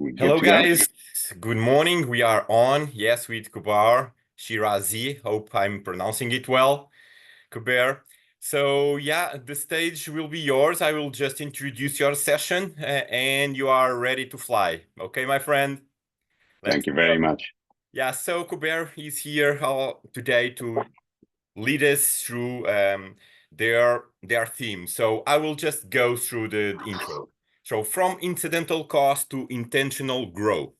We good Hello, to go? guys. Good morning. We are on, yes, with Kubair Shirazi. Hope I'm pronouncing it well, Kubair. So, yeah, the stage will be yours. I will just introduce your session and you are ready to fly. Okay, my friend? Thank Let's you go. very much. Yeah, so Kubair is here today to lead us through their theme. So I will just go through the intro. So from incidental cost to intentional growth.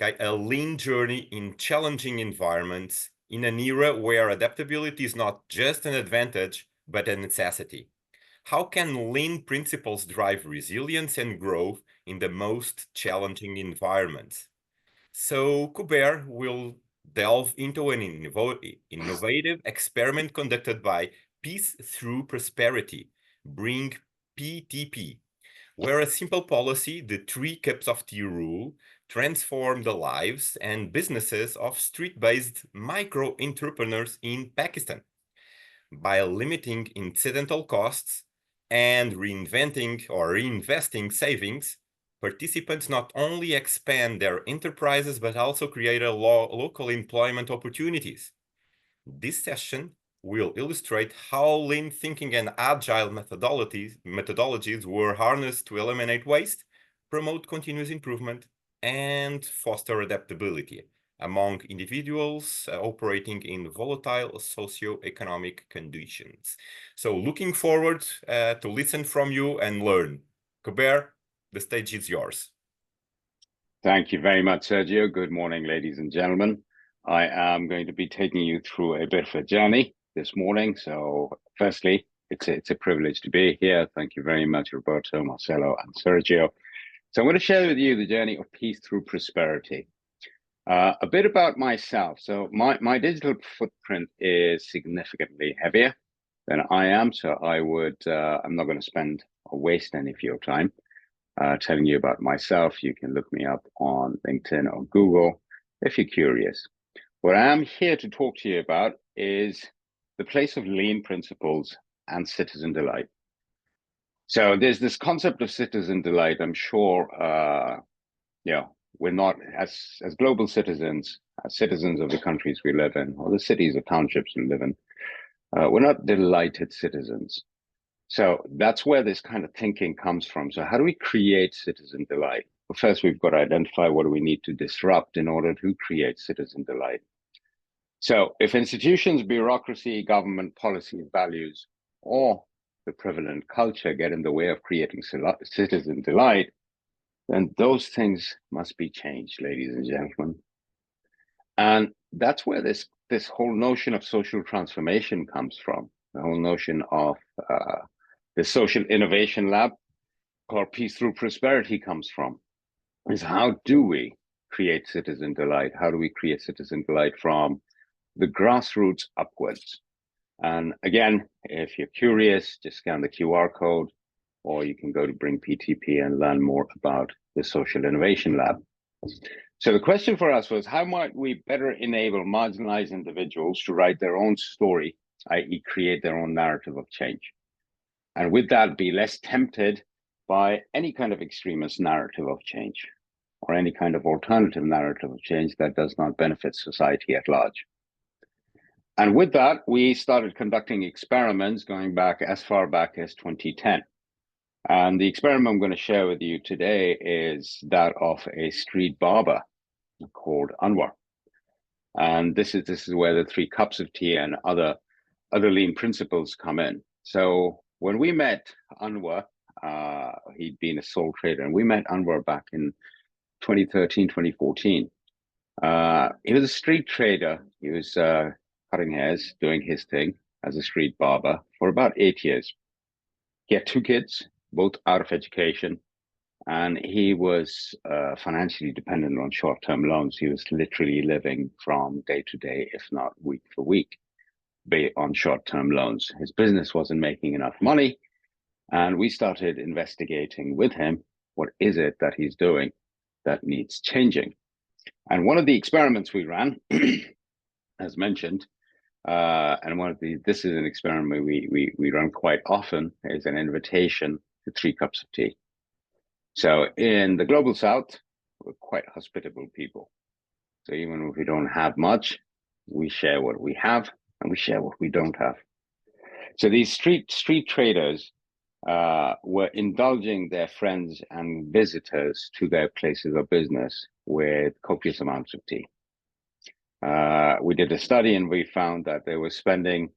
Okay, a lean journey in challenging environments in an era where adaptability is not just an advantage, but a necessity. How can lean principles drive resilience and growth in the most challenging environments? So Kubair will delve into an innovative experiment conducted by Peace Through Prosperity, BringPTP, where a simple policy, the 3 cups of tea rule, transformed the lives and businesses of street-based micro-entrepreneurs in Pakistan. By limiting incidental costs and reinvesting savings, participants not only expand their enterprises but also create local employment opportunities. This session will illustrate how lean thinking and agile methodologies were harnessed to eliminate waste, promote continuous improvement, and foster adaptability among individuals operating in volatile socio-economic conditions. So looking forward to listen from you and learn. Kubair, the stage is yours. Thank you very much, Sergio. Good morning, ladies and gentlemen. I am going to be taking you through a bit of a journey this morning. So firstly, it's a privilege to be here. Thank you very much, Roberto, Marcelo, and Sergio. So I'm going to share with you the journey of peace through prosperity. A bit about myself. So my digital footprint is significantly heavier than I am. So I'm not going to spend or waste any of your time telling you about myself. You can look me up on LinkedIn or Google if you're curious. What I am here to talk to you about is the place of lean principles and citizen delight. So there's this concept of citizen delight. I'm sure, we're not as global citizens, as citizens of the countries we live in, or the cities or townships we live in. We're not delighted citizens. So that's where this kind of thinking comes from. So how do we create citizen delight? Well, first, we've got to identify what do we need to disrupt in order to create citizen delight. So if institutions, bureaucracy, government policies, values, or the prevalent culture get in the way of creating citizen delight, then those things must be changed, ladies and gentlemen. And that's where this whole notion of social transformation comes from, the whole notion of the social innovation lab called Peace Through Prosperity comes from, is how do we create citizen delight? How do we create citizen delight from the grassroots upwards? And again, if you're curious, just scan the QR code, or you can go to BringPTP and learn more about the Social Innovation Lab. So the question for us was, how might we better enable marginalized individuals to write their own story, i.e. create their own narrative of change? And with that, be less tempted by any kind of extremist narrative of change or any kind of alternative narrative of change that does not benefit society at large. And with that, we started conducting experiments going back as far back as 2010. And the experiment I'm going to share with you today is that of a street barber called Anwar. And this is where the 3 cups of tea and other lean principles come in. So when we met Anwar, he'd been a sole trader, and we met Anwar back in 2013, 2014. He was a street trader. He was cutting hairs, doing his thing as a street barber for about 8 years. He had 2 kids, both out of education, and he was financially dependent on short-term loans. He was literally living from day to day, if not week for week, on short-term loans. His business wasn't making enough money, and we started investigating with him, what is it that he's doing that needs changing? And one of the experiments we ran, as mentioned, and this is an experiment we run quite often, is an invitation to 3 cups of tea. So in the global South, we're quite hospitable people. So even if we don't have much, we share what we have and we share what we don't have. So these street traders were indulging their friends and visitors to their places of business with copious amounts of tea. We did a study and we found that they were spending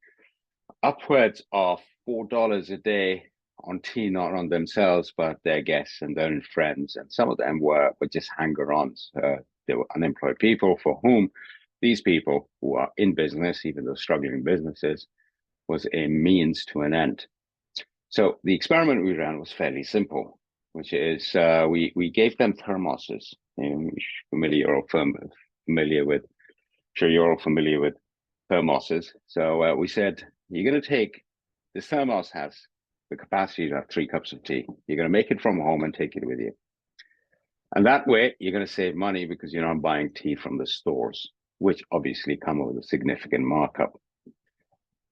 upwards of $4 a day on tea, not on themselves, but their guests and their friends. And some of them were just hanger-ons. They were unemployed people for whom these people who are in business, even though struggling businesses, was a means to an end. So the experiment we ran was fairly simple, which is we gave them thermoses. Familiar with, sure you're all familiar with thermoses. So we said, you're going to take, this thermos has the capacity to have 3 cups of tea. You're going to make it from home and take it with you. And that way, you're going to save money because you're not buying tea from the stores, which obviously come with a significant markup.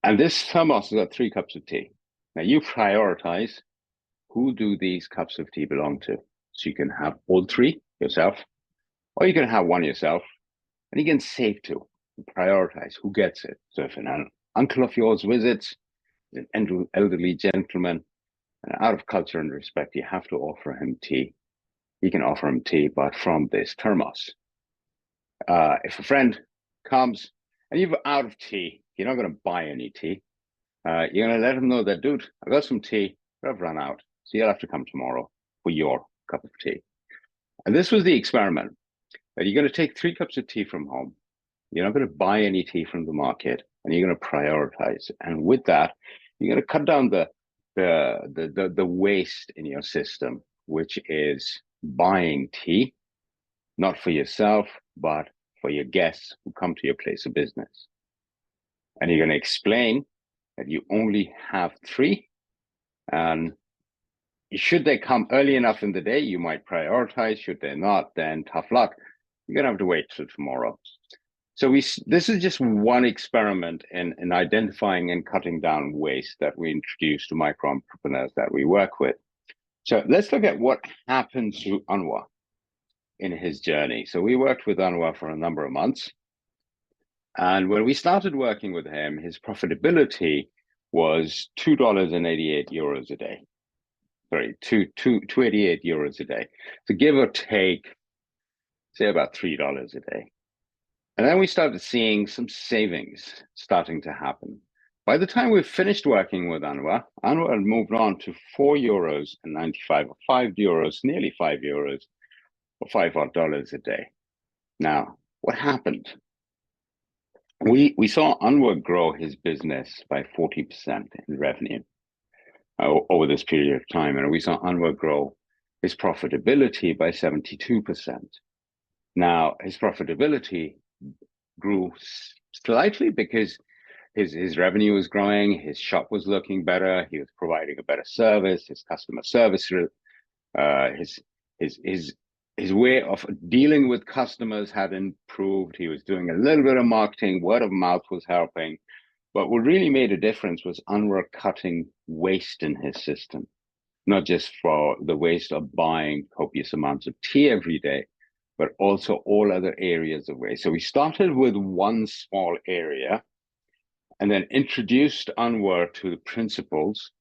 And this thermos has got 3 cups of tea. Now you prioritize who do these cups of tea belong to. So you can have all 3 yourself, or you can have 1 yourself, and you can save 2. Prioritize who gets it. So if an uncle of yours visits, an elderly gentleman, and out of culture and respect, you have to offer him tea. You can offer him tea, but from this thermos. If a friend comes and you're out of tea, you're not going to buy any tea. You're going to let him know that, dude, I got some tea, but I've run out. So you'll have to come tomorrow for your cup of tea. And this was the experiment, that you're going to take 3 cups of tea from home. You're not going to buy any tea from the market, and you're going to prioritize. And with that, you're going to cut down the waste in your system, which is buying tea, not for yourself, but for your guests who come to your place of business. And you're going to explain that you only have 3, and should they come early enough in the day, you might prioritize. Should they not, then tough luck. You're going to have to wait till tomorrow. So this is just one experiment in identifying and cutting down waste that we introduce to micro entrepreneurs that we work with. So let's look at what happened to Anwar in his journey. So we worked with Anwar for a number of months. And when we started working with him, his profitability was €2.88 a day. Sorry, 288 euros a day. So give or take, say about $3 a day. And then we started seeing some savings starting to happen. By the time we finished working with Anwar had moved on to €4.95, or €5, nearly €5, or $5 a day. Now, what happened? We saw Anwar grow his business by 40% in revenue over this period of time, and we saw Anwar grow his profitability by 72%. Now, his profitability grew slightly because his revenue was growing, his shop was looking better, he was providing a better service, his customer service, his way of dealing with customers had improved. He was doing a little bit of marketing, word of mouth was helping. But what really made a difference was Anwar cutting waste in his system, not just for the waste of buying copious amounts of tea every day, but also all other areas of waste. So we started with one small area and then introduced Anwar to the principles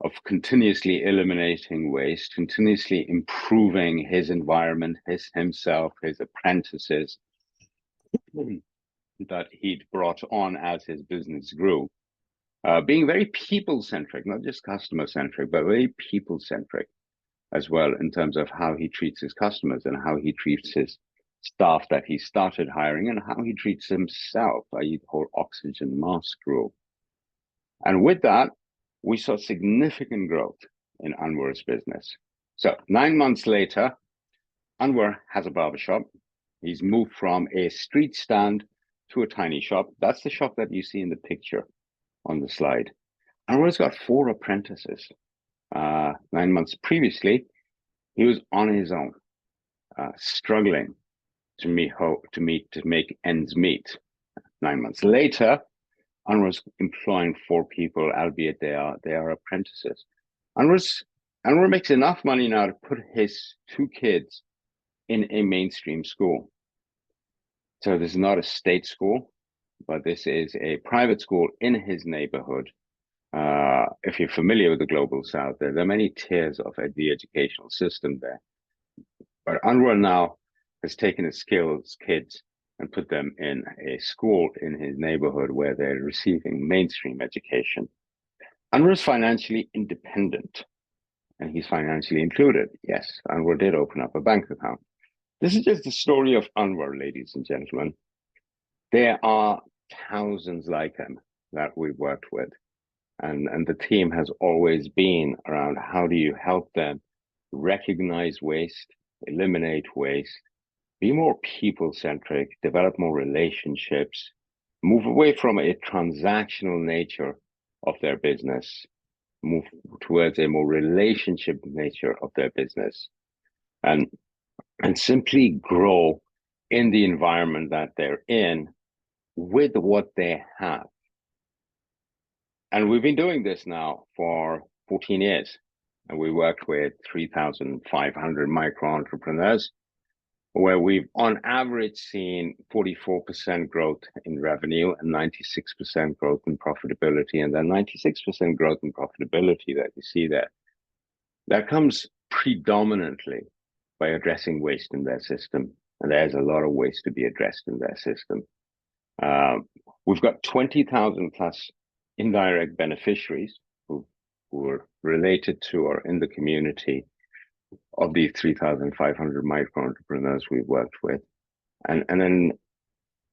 of continuously eliminating waste, continuously improving his environment, himself, his apprentices that he'd brought on as his business grew. Being very people-centric, not just customer-centric, but very people-centric as well in terms of how he treats his customers and how he treats his staff that he started hiring and how he treats himself, i.e. the whole oxygen mask rule. And with that, we saw significant growth in Anwar's business. So 9 months later, Anwar has a barbershop. He's moved from a street stand to a tiny shop. That's the shop that you see in the picture on the slide. Anwar's got 4 apprentices. 9 months previously, he was on his own, struggling to make ends meet. 9 months later, Anwar's employing 4 people, albeit they are apprentices. Anwar makes enough money now to put his 2 kids in a mainstream school. So this is not a state school, but this is a private school in his neighborhood. If you're familiar with the global south, there are many tiers of the educational system there. But Anwar now has taken his kids and put them in a school in his neighborhood where they're receiving mainstream education. Anwar is financially independent and he's financially included. Yes, Anwar did open up a bank account. This is just the story of Anwar, ladies and gentlemen. There are thousands like him that we've worked with. And the theme has always been around how do you help them recognize waste, eliminate waste, be more people-centric, develop more relationships, move away from a transactional nature of their business, move towards a more relationship nature of their business, and simply grow in the environment that they're in with what they have. And we've been doing this now for 14 years. And we worked with 3,500 micro entrepreneurs, where we've on average seen 44% growth in revenue and 96% growth in profitability. And that 96% growth in profitability that you see there, that comes predominantly by addressing waste in their system. And there's a lot of waste to be addressed in their system. We've got 20,000 plus indirect beneficiaries who are related to or in the community of these 3,500 micro entrepreneurs we've worked with, and then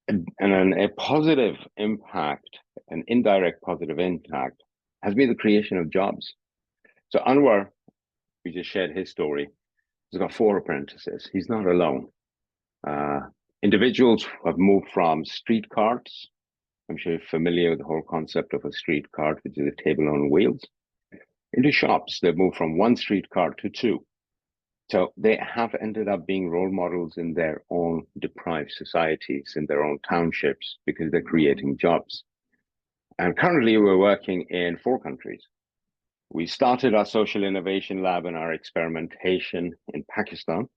a positive impact, an indirect positive impact, has been the creation of jobs. So Anwar, we just shared his story. He's got 4 apprentices. He's not alone. Individuals have moved from street carts. I'm sure you're familiar with the whole concept of a street cart, which is a table on wheels, into shops. They've moved from 1 street cart to 2. So they have ended up being role models in their own deprived societies, in their own townships, because they're creating jobs. And currently we're working in 4 countries. We started our social innovation lab and our experimentation in Pakistan.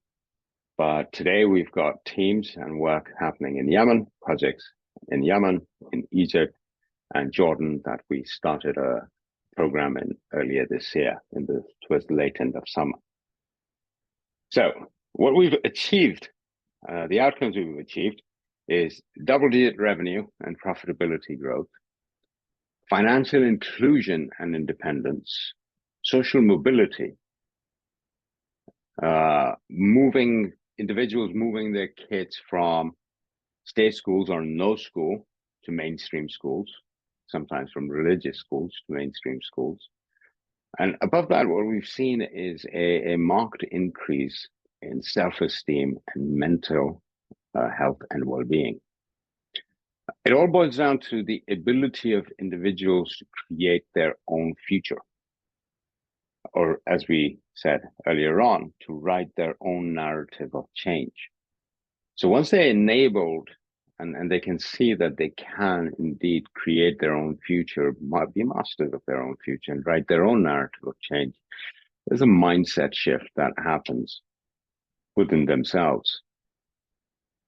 But today we've got teams and work happening in Yemen, projects in Yemen, in Egypt, and Jordan that we started a program in earlier this year, towards the late end of summer. So what we've achieved, the outcomes we've achieved, is double-digit revenue and profitability growth, financial inclusion and independence, social mobility, individuals moving their kids from state schools or no school to mainstream schools, sometimes from religious schools to mainstream schools. And above that, what we've seen is a marked increase in self-esteem and mental health and well-being. It all boils down to the ability of individuals to create their own future, or as we said earlier on, to write their own narrative of change. So once they're enabled and they can see that they can indeed create their own future, be masters of their own future and write their own narrative of change, there's a mindset shift that happens within themselves.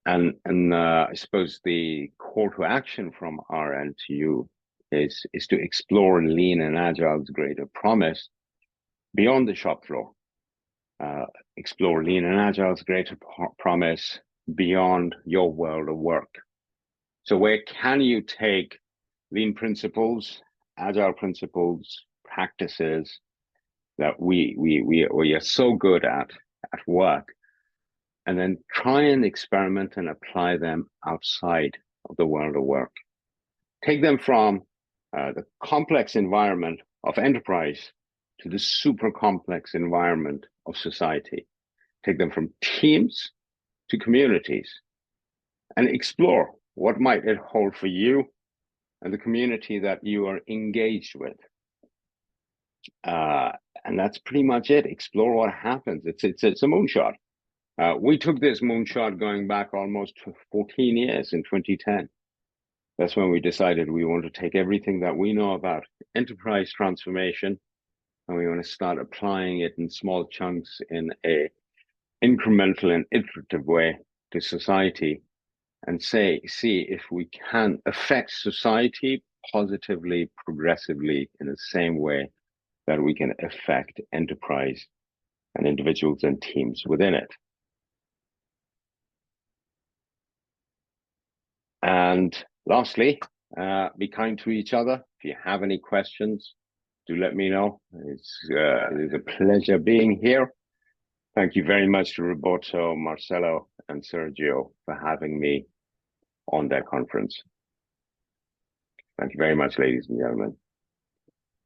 And I suppose the call to action from our end to you is to explore lean and agile's greater promise beyond the shop floor. Explore lean and agile's greater promise beyond your world of work. So where can you take lean principles, agile principles, practices that we are so good at work, and then try and experiment and apply them outside of the world of work? Take them from the complex environment of enterprise to the super complex environment of society. Take them from teams to communities and explore what might it hold for you and the community that you are engaged with. And that's pretty much it. Explore what happens. It's a moonshot. We took this moonshot going back almost 14 years in 2010. That's when we decided we want to take everything that we know about enterprise transformation and we want to start applying it in small chunks in a incremental and iterative way to society and see if we can affect society positively, progressively in the same way that we can affect enterprise and individuals and teams within it. And lastly, be kind to each other. If you have any questions, do let me know. It's a pleasure being here. Thank you very much to Roberto, Marcelo, and Sergio for having me on their conference. Thank you very much, ladies and gentlemen.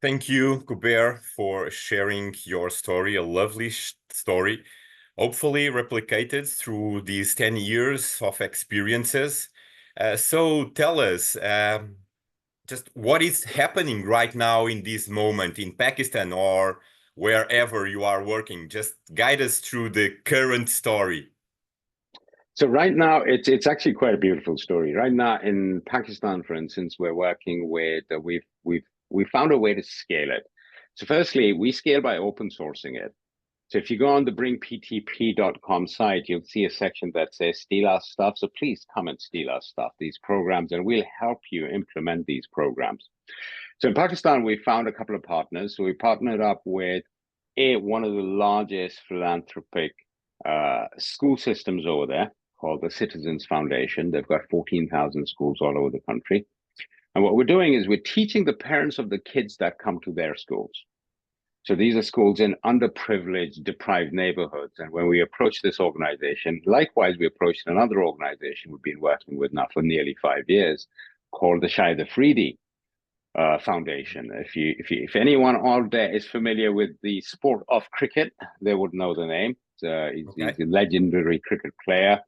Thank you, Kubair, for sharing your story, a lovely story, hopefully replicated through these 10 years of experiences. So tell us, just what is happening right now in this moment in Pakistan or wherever you are working. Just guide us through the current story. So right now, it's actually quite a beautiful story. Right now in Pakistan, for instance, we're working with we found a way to scale it. So firstly, we scale by open sourcing it. So if you go on the BringPTP.com site, you'll see a section that says steal our stuff. So please come and steal our stuff, these programs, and we'll help you implement these programs. So in Pakistan, we found a couple of partners. So we partnered up with one of the largest philanthropic school systems over there called the Citizens Foundation. They've got 14,000 schools all over the country. And what we're doing is we're teaching the parents of the kids that come to their schools. So these are schools in underprivileged, deprived neighborhoods. And when we approach this organization, likewise, we approached another organization we've been working with now for nearly 5 years called the Shahid Afridi Foundation. If anyone out there is familiar with the sport of cricket, they would know the name. He's a legendary cricket player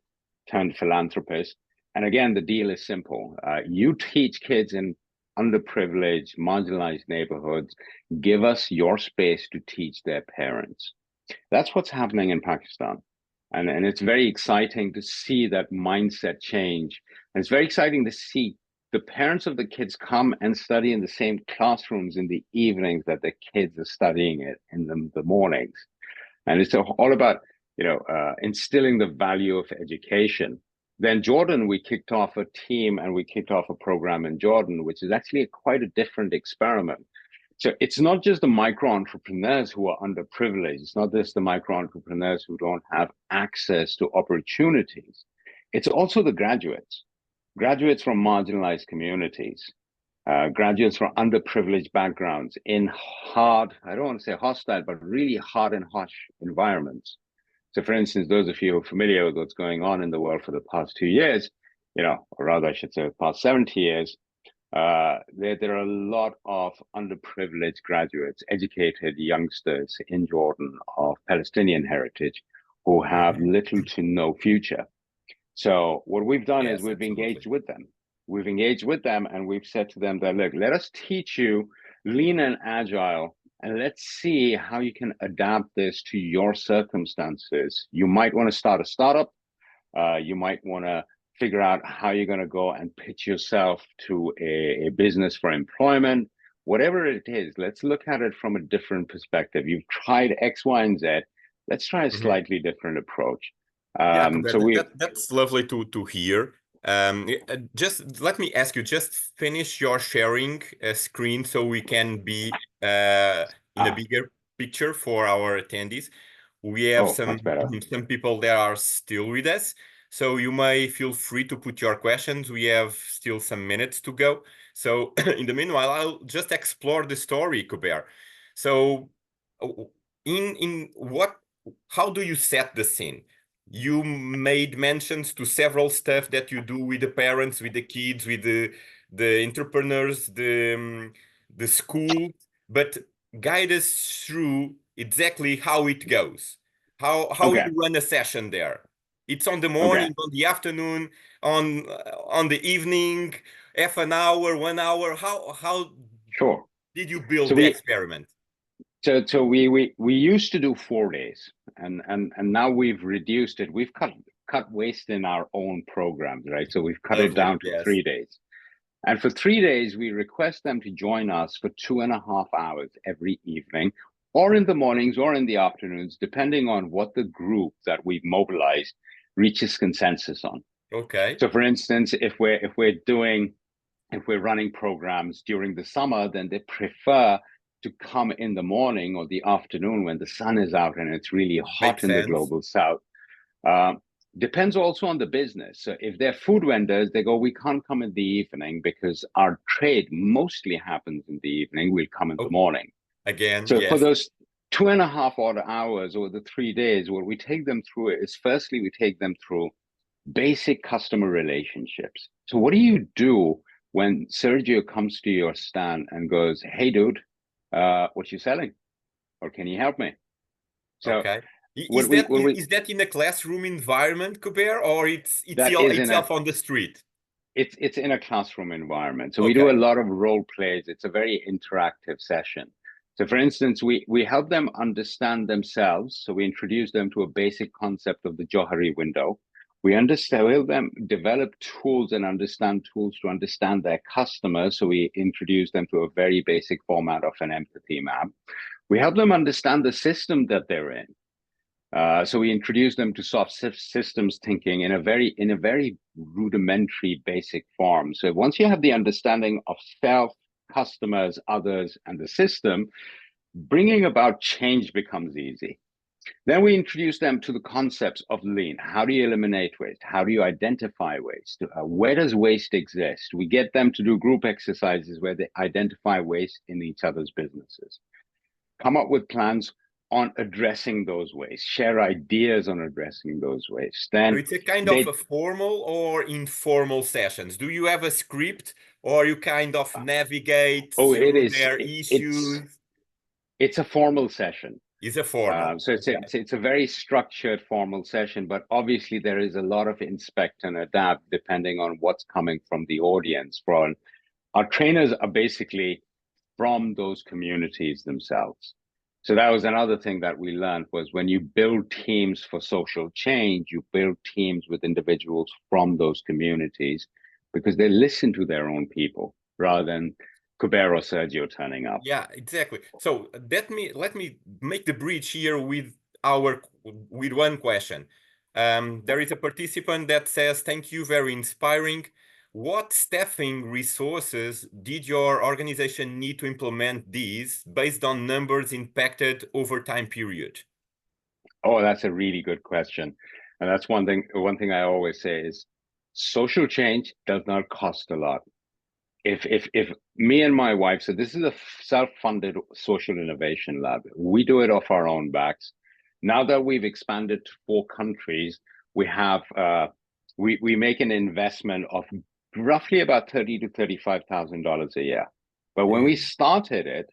turned philanthropist. And again, the deal is simple. You teach kids in underprivileged, marginalized neighborhoods, give us your space to teach their parents. That's what's happening in Pakistan. And it's very exciting to see that mindset change. And it's very exciting to see the parents of the kids come and study in the same classrooms in the evenings that the kids are studying it in the mornings. And it's all about, instilling the value of education. Then Jordan, we kicked off a team and we kicked off a program in Jordan, which is actually quite a different experiment. So it's not just the micro entrepreneurs who are underprivileged. It's not just the micro entrepreneurs who don't have access to opportunities. It's also the graduates from marginalized communities, graduates from underprivileged backgrounds in hard, I don't want to say hostile, but really hard and harsh environments. So for instance, those of you who are familiar with what's going on in the world for the past 2 years, or rather I should say the past 70 years, there are a lot of underprivileged graduates, educated youngsters in Jordan of Palestinian heritage who have little to no future. So what we've done is we've engaged with them. We've engaged with them and we've said to them that, look, let us teach you lean and agile, and let's see how you can adapt this to your circumstances. You might want to start a startup. You might want to figure out how you're going to go and pitch yourself to a business for employment. Whatever it is, let's look at it from a different perspective. You've tried X, Y, and Z. Let's try a slightly different approach. That's lovely to hear. Just let me ask you, just finish your sharing screen so we can be in a bigger picture for our attendees. We have some people that are still with us, so you may feel free to put your questions. We have still some minutes to go. So in the meanwhile, I'll just explore the story, Kubair. So how do you set the scene? You made mentions to several stuff that you do with the parents, with the kids, with the entrepreneurs, the school, but guide us through exactly how it goes. How you run a session there. It's on the morning, on the afternoon, on the evening, half an hour, 1 hour. How did you build the experiment? So we used to do 4 days, and now we've reduced it. We've cut waste in our own programs, right? So we've cut it down to 3 days. And for 3 days, we request them to join us for 2.5 hours every evening or in the mornings or in the afternoons, depending on what the group that we've mobilized reaches consensus on. Okay. So, for instance, if we're running programs during the summer, then they prefer to come in the morning or the afternoon when the sun is out and it's really hot Makes in the sense. global south. Uh, Depends also on the business. So if they're food vendors, they go, we can't come in the evening because our trade mostly happens in the evening. We'll come in the Oh, morning. again, So for yes. those 2.5 odd hours or the 3 days, what we take them through is firstly, we take them through basic customer relationships. So what do you do when Sergio comes to your stand and goes, hey, dude, what you selling? Or can you help me? So Okay. what we, what we Is that in a classroom environment, Kubair, or it's that is in a itself on the street? it's in a classroom environment. So we do Okay. a lot of role plays. It's a very interactive session. So for instance, we help them understand themselves. So we introduce them to a basic concept of the Johari window. We understand, help them develop tools and understand tools to understand their customers. So we introduce them to a very basic format of an empathy map. We help them understand the system that they're in. So we introduce them to soft systems thinking in a very rudimentary, basic form. So once you have the understanding of self, customers, others, and the system, bringing about change becomes easy. Then we introduce them to the concepts of lean. How do you eliminate waste? How do you identify waste? Where does waste exist? We get them to do group exercises where they identify waste in each other's businesses, come up with plans on addressing those ways, share ideas on addressing those ways. So Then it's a kind of a they, formal or informal sessions. Do you have a script, or you kind of navigate oh, through their it's issues? it's a formal session. Is a formal. So Okay. it's a very structured formal session, but obviously there is a lot of inspect and adapt depending on what's coming from the audience. From our trainers are basically from those communities themselves. So that was another thing that we learned was when you build teams for social change, you build teams with individuals from those communities because they listen to their own people rather than Kubair or Sergio turning up. Yeah, exactly. So let me make the bridge here with our with one question. There is a participant that says, "Thank you, very inspiring. What staffing resources did your organization need to implement these based on numbers impacted over time period?" Oh, that's a really good question. And that's one thing I always say is social change does not cost a lot. If me and my wife, so this is a self-funded social innovation lab, we do it off our own backs. Now that we've expanded to 4 countries, we have we make an investment of roughly about $30,000 to $35,000 a year. But when we Mm. started it,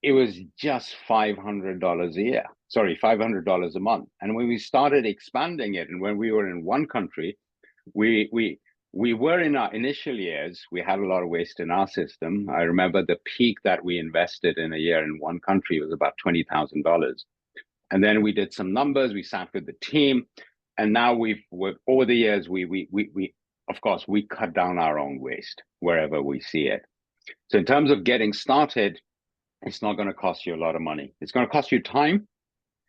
it was just $500 a year. Sorry, $500 a month. And when we started expanding it, and when we were in one country, we we we were in our initial years, we had a lot of waste in our system. I remember the peak that we invested in a year in one country was about $20,000. And then we did some numbers, we sat with the team, and now over the years, we of course we cut down our own waste wherever we see it. So in terms of getting started, it's not going to cost you a lot of money. It's going to cost you time.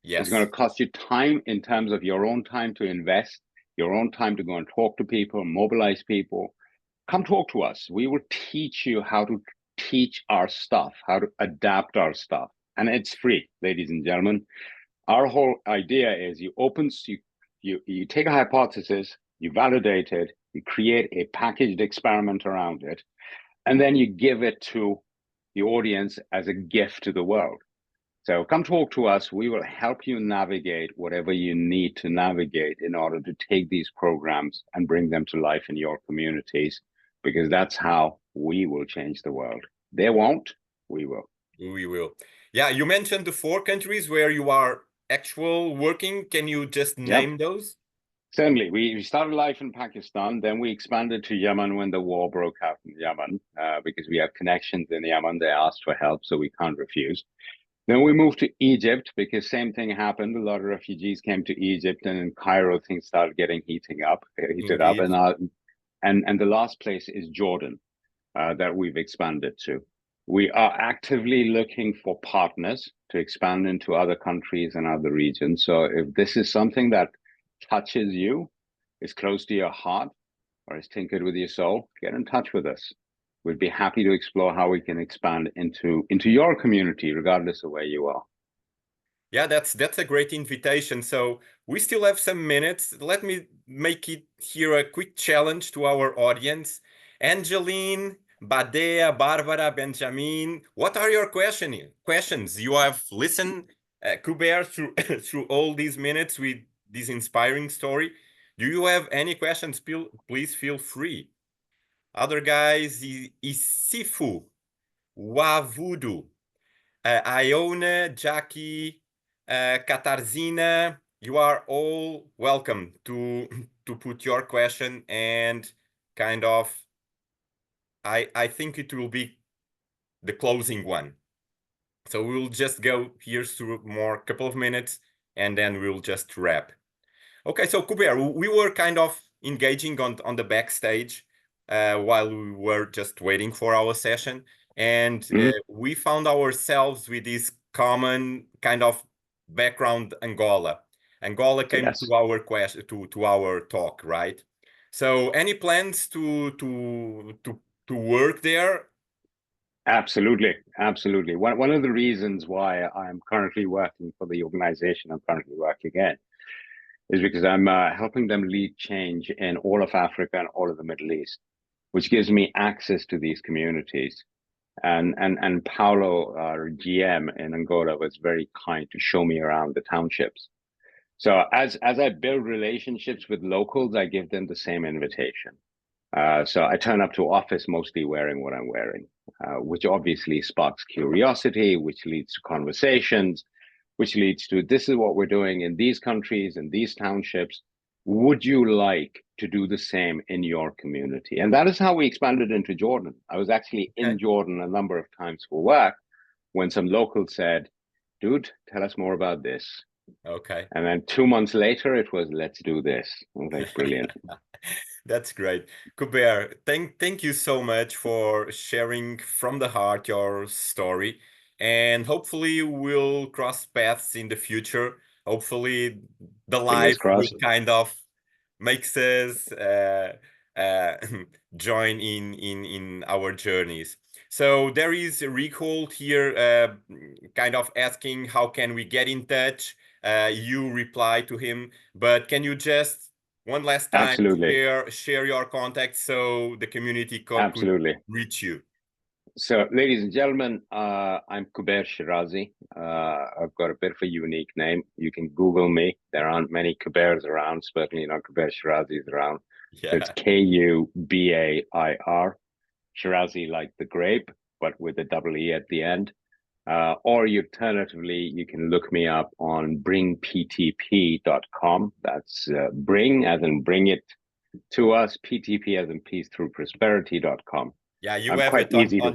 It's going Yes. to cost you time in terms of your own time to invest, your own time to go and talk to people, mobilize people. Come talk to us. We will teach you how to teach our stuff, how to adapt our stuff. And it's free, ladies and gentlemen. Our whole idea is you take a hypothesis, you validate it, you create a packaged experiment around it, and then you give it to the audience as a gift to the world. So come talk to us. We will help you navigate whatever you need to navigate in order to take these programs and bring them to life in your communities, because that's how we will change the world. They won't, we will. We will. Yeah, you mentioned the 4 countries where you are actual working. Can you just Yep. name those? Certainly, we started life in Pakistan, then we expanded to Yemen when the war broke out in Yemen, because we have connections in Yemen. They asked for help, so we can't refuse. Then we moved to Egypt because same thing happened. A lot of refugees came to Egypt, and in Cairo things started heated up, Indeed. and the last place is Jordan that we've expanded to. We are actively looking for partners to expand into other countries and other regions. So if this is something that touches you, is close to your heart, or is tinkered with your soul, get in touch with us. We'd be happy to explore how we can expand into your community, regardless of where you are. Yeah, that's a great invitation. So we still have some minutes. Let me make it here a quick challenge to our audience. Angeline, Badea, Barbara, Benjamin, what are your questions? You have listened, Kubair, through through all these minutes with this inspiring story. Do you have any questions? Please feel free. Other guys, Isifu, Wavudu, Iona, Jackie, Katarzina, you are all welcome to to put your question, and kind of I think it will be the closing one. So we'll just go here through more couple of minutes and then we'll just wrap. Okay, so Kubair, we were kind of engaging on the backstage while we were just waiting for our session, and we found ourselves with this common kind of background, Angola. Angola came Yes. to our question to our talk, right? So any plans to work there? Absolutely. Absolutely. One of the reasons why I'm currently working for the organization I'm currently working in is because I'm helping them lead change in all of Africa and all of the Middle East, which gives me access to these communities. And Paulo, our GM in Angola, was very kind to show me around the townships. So as I build relationships with locals, I give them the same invitation. So I turn up to office mostly wearing what I'm wearing, which obviously sparks curiosity, which leads to conversations, which leads to this is what we're doing in these countries and these townships. Would you like to do the same in your community? And that is how we expanded into Jordan. I was actually in Jordan a number of times for work when some locals said, dude, tell us more about this. Okay. And then 2 months later, it was, let's do this. I was like, brilliant. That's great. Kubair, thank you so much for sharing from the heart your story. And hopefully we'll cross paths in the future. Hopefully the Fingers life will crossed. kind of makes us uh, join in our journeys. So there is Rick Holt here kind of asking how can we get in touch? You reply to him, but can you just one last time Absolutely. share your contacts so the community could Absolutely. reach you? So, ladies and gentlemen, I'm Kubair Shirazi. I've got a bit of a unique name. You can Google me. There aren't many Kubairs around, certainly not Kubair Shirazi's around. So it's Yeah. Kubair, Shirazi like the grape, but with a double E at the end. Or alternatively, you can look me up on bringptp.com. That's bring as in bring it to us, PTP as in peace through prosperity.com. Yeah, you I'm have quite it easy to.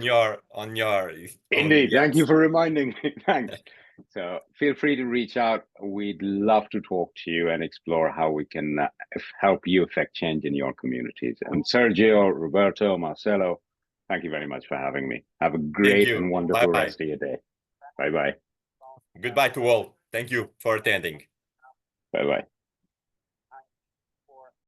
on your Indeed. Thank you yes. for reminding me. Thanks. So feel free to reach out. We'd love to talk to you and explore how we can help you affect change in your communities. And Sergio, Roberto, Marcelo, thank you very much for having me. Have a Thank great you. and Bye wonderful bye. rest of your day. Bye bye. Goodbye to all. Thank you for attending. Bye bye.